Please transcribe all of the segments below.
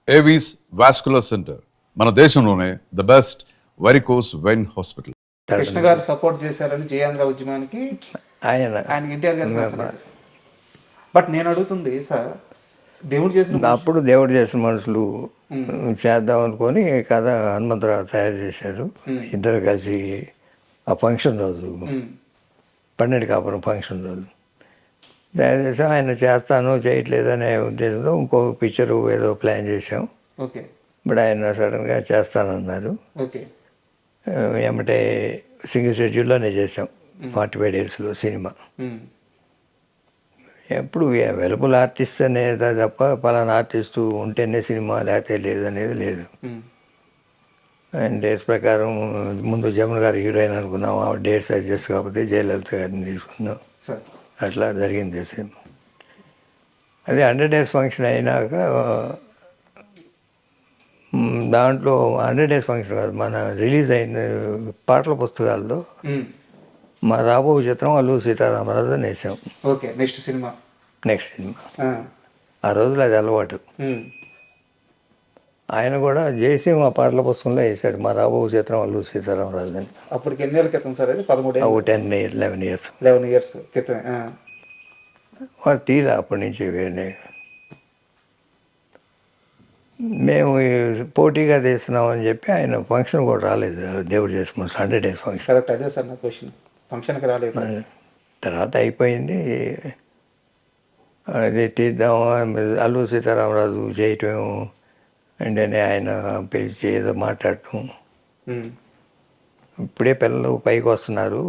Avis vascular centre మన దేశంలోనే the best varicose vein hospital. Krishna గారు సపోర్ట్ చేశారని జయాంధ్ర ఉద్యమానికి ఆయన ఎన్టీఆర్ గారికి నచ్చలేదు. బట్ నేను అడుగుతుంది సార్, దేవుడు చేసిన అప్పుడు దేవుడు చేసిన మనుషులు చేద్దాం అనుకొని కథ హనుమంతరావు తయారు చేశారు. ఇద్దరు కలిసి ఆ ఫంక్షన్ రోజు, పన్నెండు కాపురం ఫంక్షన్ రోజు తయారు చేసాం. ఆయన చేస్తాను చేయట్లేదు అనే ఉద్దేశంతో ఇంకో పిక్చరు ఏదో ప్లాన్ చేసాం. ఓకే. బట్ ఆయన సడన్గా చేస్తానన్నారు. ఓకే. ఏమంటే సింగిల్ షెడ్యూల్లోనే చేసాం 45 డేస్లో సినిమా. ఎప్పుడు అవైలబుల్ ఆర్టిస్ట్ అనేది తప్ప పలానా ఆర్టిస్టు ఉంటేనే సినిమా లేకపోతే లేదు అనేది లేదు. అండ్ డేట్స్ ప్రకారం ముందు జమున గారు హీరోయిన్ అనుకున్నాం, ఆ డేట్స్ అడ్జస్ట్ కాకపోతే జయలలిత గారిని తీసుకున్నాం. అట్లా జరిగింది సినిమా. అది 100 డేస్ ఫంక్షన్ అయినాక దాంట్లో 100 డేస్ ఫంక్షన్ కాదు, మన రిలీజ్ అయిన పాటల పుస్తకాల్లో మా రాబో చిత్రం అల్లూరి సీతారామరాజు అని వేసాం. ఓకే. నెక్స్ట్ సినిమా ఆ రోజులు అది అలవాటు. ఆయన కూడా చేసి మా పాటల పుస్తకంలో వేసాడు మా రాబో చిత్రం అల్లూరి సీతారామరాజు అని. అప్పటికి ఎన్ని ఏళ్ళ క్రితం సార్? అది 11 ఇయర్స్ క్రితం. వాడు తీరా అప్పటి నుంచి వేరే మేము పోటీగా తీస్తున్నామని చెప్పి ఆయన ఫంక్షన్ కూడా రాలేదు. దేవుడు చేసుకున్నాం 100 డేస్ ఫంక్షన్. కరెక్ట్, అదే సార్ నా క్వశ్చన్. ఫంక్షన్కి రాలేదు. తర్వాత అయిపోయింది, అది తీద్దాం అల్లూరి సీతారామరాజు చేయటం అంటే ఆయన పిలిచి ఏదో మాట్లాడటం. ఇప్పుడే పిల్లలు పైకి వస్తున్నారు,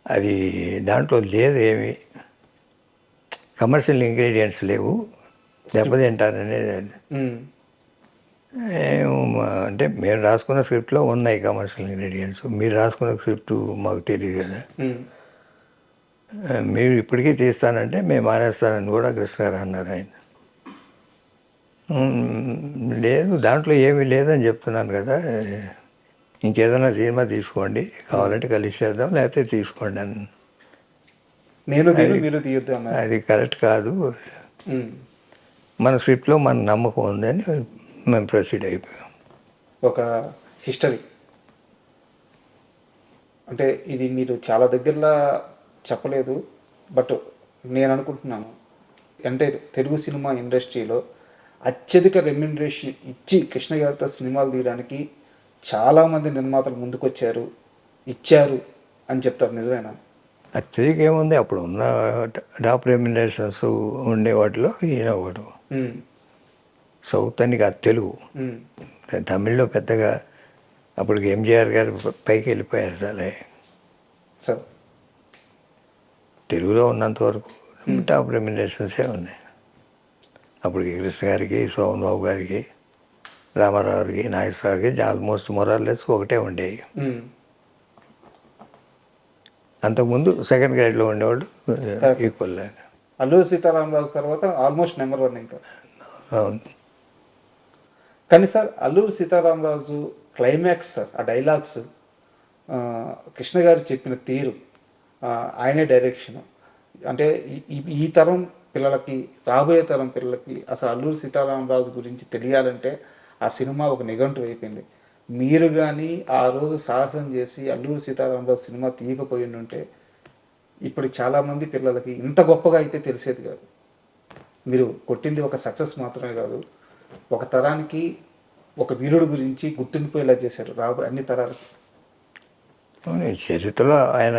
అది దాంట్లో లేదు, ఏమి కమర్షియల్ ఇంగ్రీడియంట్స్ లేవు, దెబ్బతింటారనేది. అంటే మేము రాసుకున్న స్క్రిప్ట్లో ఉన్నాయి కమర్షియల్ ఇంగ్రీడియంట్స్, మీరు రాసుకున్న స్క్రిప్ట్ మాకు తెలియదు కదా, మీరు ఇప్పటికీ తీస్తానంటే మేము మానేస్తానని కూడా కృష్ణ గారు అన్నారు. ఆయన లేదు దాంట్లో ఏమీ లేదని చెప్తున్నాను కదా, ఇంకేదైనా సినిమా తీసుకోండి, కావాలంటే కలిసేద్దాం లేకపోతే తీసుకోండి అని. అది కరెక్ట్ కాదు, మన స్క్రిప్ట్లో మన నమ్మకం ఉందని మేము ప్రొసీడ్ అయిపోయాం. ఒక హిస్టరీ అంటే ఇది మీరు చాలా దగ్గరలో చెప్పలేదు, బట్ నేను అనుకుంటున్నాను అంటే తెలుగు సినిమా ఇండస్ట్రీలో అత్యధిక రెమ్యునరేషన్ ఇచ్చి కృష్ణ గారితో సినిమాలు తీయడానికి చాలామంది నిర్మాతలు ముందుకొచ్చారు, ఇచ్చారు అని చెప్తారు. నిజమేనా? అత్యధిక ఏముంది, అప్పుడు ఉన్న టాప్ రెమ్యునరేషన్స్ ఉండే వాటిలో ఈయన ఒకడు. సౌత్ అని కాదు, తెలుగు. తమిళ్లో పెద్దగా అప్పటికి ఎంజీఆర్ గారు పైకి వెళ్ళిపోయారు చాలా. సార్ తెలుగులో ఉన్నంత వరకు టాప్ రెమ్యునరేషన్సే ఉన్నాయి. అప్పటికి కృష్ణ గారికి, సోమన్ బాబు గారికి, రామారావు గారికి, నాగేశ్వర గారికి ఆల్మోస్ట్ మొరాల్లెస్ ఒకటే ఉండేవి. అంతకుముందు సెకండ్ గ్రేడ్లో ఉండేవాళ్ళు ఈక్వల్. అల్లూరి సీతారామరాజు తర్వాత ఆల్మోస్ట్ నెంబర్ 1 ఇంకా. అవును. కానీ sir Alluri Sitaramaraju climax sir, ఆ డైలాగ్స్, కృష్ణ గారు చెప్పిన తీరు, ఆయనే డైరెక్షన్, అంటే ఈ తరం పిల్లలకి, రాబోయే తరం పిల్లలకి అసలు అల్లూరి సీతారామరాజు గురించి తెలియాలంటే ఆ సినిమా ఒక నిఘంటు అయిపోయింది. మీరు కానీ ఆ రోజు సాహసం చేసి అల్లూరి సీతారామరాజు సినిమా తీయకపోయి ఉంటే ఇప్పుడు చాలామంది పిల్లలకి ఇంత గొప్పగా అయితే తెలిసేది కాదు. మీరు కొట్టింది ఒక సక్సెస్ మాత్రమే కాదు, ఒక తరానికి ఒక వీరుడు గురించి గుర్తుండిపోయేలా చేశారు అన్ని తరాలకి. చరిత్రలో ఆయన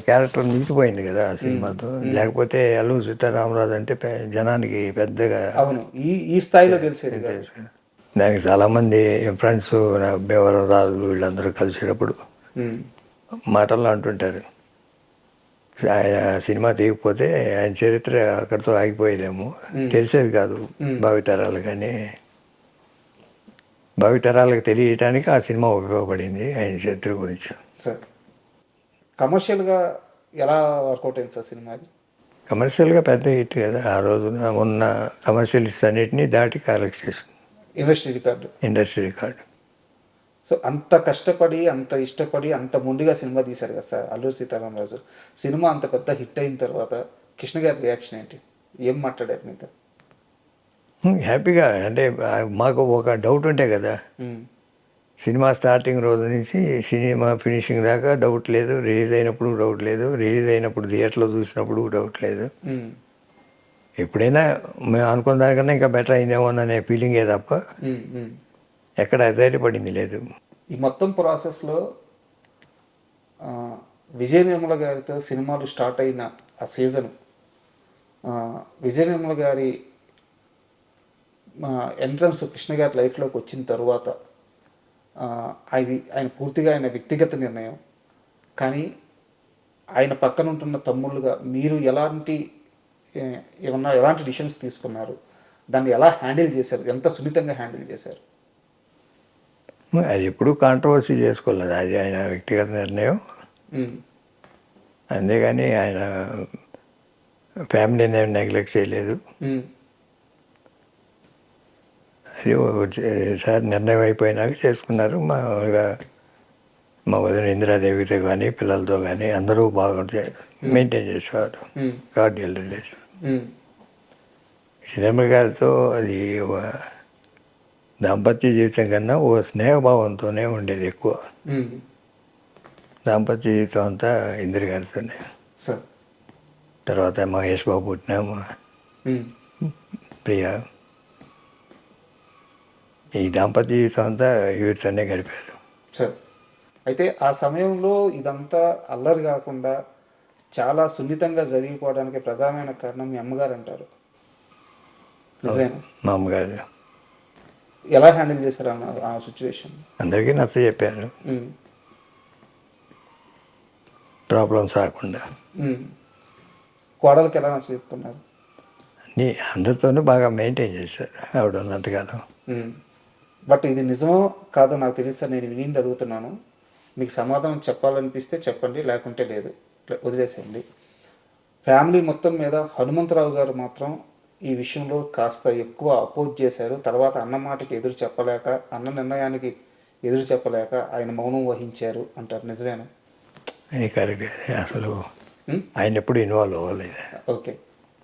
క్యారెక్టర్ నిలిచిపోయింది కదా ఆ సినిమాతో. లేకపోతే అల్లూరి సీతారామరాజు అంటే జనానికి పెద్దగా అవును ఈ స్థాయిలో తెలిసేది. దానికి చాలామంది ఫ్రెండ్స్, బేవరం రాజులు వీళ్ళందరూ కలిసేటప్పుడు మాటల్లో అంటుంటారు, ఆయన సినిమా తీయకపోతే ఆయన చరిత్ర అక్కడితో ఆగిపోయేదేమో, తెలిసేది కాదు భావితరాలు. కానీ భావితరాలకు తెలియటానికి ఆ సినిమా ఉపయోగపడింది ఆయన చరిత్ర గురించి. సార్ కమర్షియల్గా ఎలా వర్కౌట్ అయింది సార్ సినిమా? కమర్షియల్గా పెద్ద హిట్ కదా, ఆ రోజున ఉన్న కమర్షియల్స్ అన్నిటినీ దాటి కలెక్ట్ చేసింది ఇండస్ట్రీ రికార్డు. సో అంత కష్టపడి, అంత ఇష్టపడి, అంత ముందుగా సినిమా తీశారు కదా సార్ అల్లూరి సీతారామరాజు. సినిమా అంత పెద్ద హిట్ అయిన తర్వాత కృష్ణ గారి రియాక్షన్ ఏంటి? ఏం మాట్లాడారు మీతో? హ్యాపీగా అంటే మాకు ఒక డౌట్ ఉంటే కదా, ఉమ్, సినిమా స్టార్టింగ్ రోజు నుంచి సినిమా ఫినిషింగ్ దాకా డౌట్ లేదు, రిలీజ్ అయినప్పుడు డౌట్ లేదు, రిలీజ్ అయినప్పుడు థియేటర్లో చూసినప్పుడు డౌట్ లేదు. ఉమ్, ఎప్పుడైనా మేము అనుకున్న దానికన్నా ఇంకా బెటర్ అయిందేమో అనే ఫీలింగే తప్ప ఉమ్, ఉమ్. ఎక్కడ ధైర్యపడింది లేదు. ఈ మొత్తం ప్రాసెస్లో విజయ నిర్మల గారితో సినిమాలు స్టార్ట్ అయిన ఆ సీజన్, విజయ నిర్మల గారి ఎంట్రన్స్ కృష్ణ గారి లైఫ్లోకి వచ్చిన తర్వాత అది ఆయన పూర్తిగా ఆయన వ్యక్తిగత నిర్ణయం. కానీ ఆయన పక్కన ఉంటున్న తమ్ముళ్ళుగా మీరు ఎలాంటి డిసిషన్స్ తీసుకున్నారు, దాన్ని ఎలా హ్యాండిల్ చేశారు, ఎంత సున్నితంగా హ్యాండిల్ చేశారు? అది ఎప్పుడూ కాంట్రవర్సీ చేసుకోలేదు, అది ఆయన వ్యక్తిగత నిర్ణయం. ఉమ్, అంతేగాని ఆయన ఫ్యామిలీని ఏమి నెగ్లెక్ట్ చేయలేదు. ఉమ్, అది సార్ నిర్ణయం అయిపోయినాక చేసుకున్నారు. మామూలుగా మా వదిన ఇందిరాదేవితో కానీ పిల్లలతో కానీ అందరూ బాగా మెయింటైన్ చేసేవారు, ఉమ్, కార్డియల్ రిలేషన్. ఉమ్, శ్రీరమ్మ గారితో అది ఒక దాంపత్య జీవితం కన్నా ఓ స్నేహభావంతోనే ఉండేది ఎక్కువ. ఉమ్. దాంపత్య జీవితం అంతా ఇందిర గారితోనే. సార్. తర్వాత మహేష్ బాబు పుట్టిన ఉమ్, ప్రియ, ఈ దాంపత్య జీవితం అంతా వీటితోనే గడిపారు. సార్, అయితే ఆ సమయంలో ఇదంతా అల్లరి కాకుండా చాలా సున్నితంగా జరిగిపోవడానికి ప్రధానమైన కారణం మీ అమ్మగారు అంటారు, నిజమేనా? మా అమ్మగారు ఎలా హ్యాండిల్ చేశారు ఆ సిచ్యువేషన్? అందరికీ నచ్చ చెప్పారు, ప్రాబ్లమ్స్ రాకుండా. కోడలకి ఎలా నచ్చ చెప్తున్నారు? అన్నీ అందరితోనూ బాగా మెయింటైన్ చేశారు ఆవిడ ఉన్నంతకాలం. బట్ ఇది నిజమో కాదో నాకు తెలియదు సార్, నేను వినింది అడుగుతున్నాను. మీకు సమాధానం చెప్పాలనిపిస్తే చెప్పండి, లేకుంటే లేదు, వదిలేసేయండి. ఫ్యామిలీ మొత్తం మీద హనుమంతరావు గారు మాత్రం ఈ విషయంలో కాస్త ఎక్కువ అపోజ్ చేశారు. తర్వాత అన్న మాటకి ఎదురు చెప్పలేక, అన్న నిర్ణయానికి ఎదురు చెప్పలేక ఆయన మౌనం వహించారు అంటారు, నిజమేనా? కరెక్ట్. అసలు ఆయన ఎప్పుడు ఇన్వాల్వ్ అవ్వలేదు. ఓకే.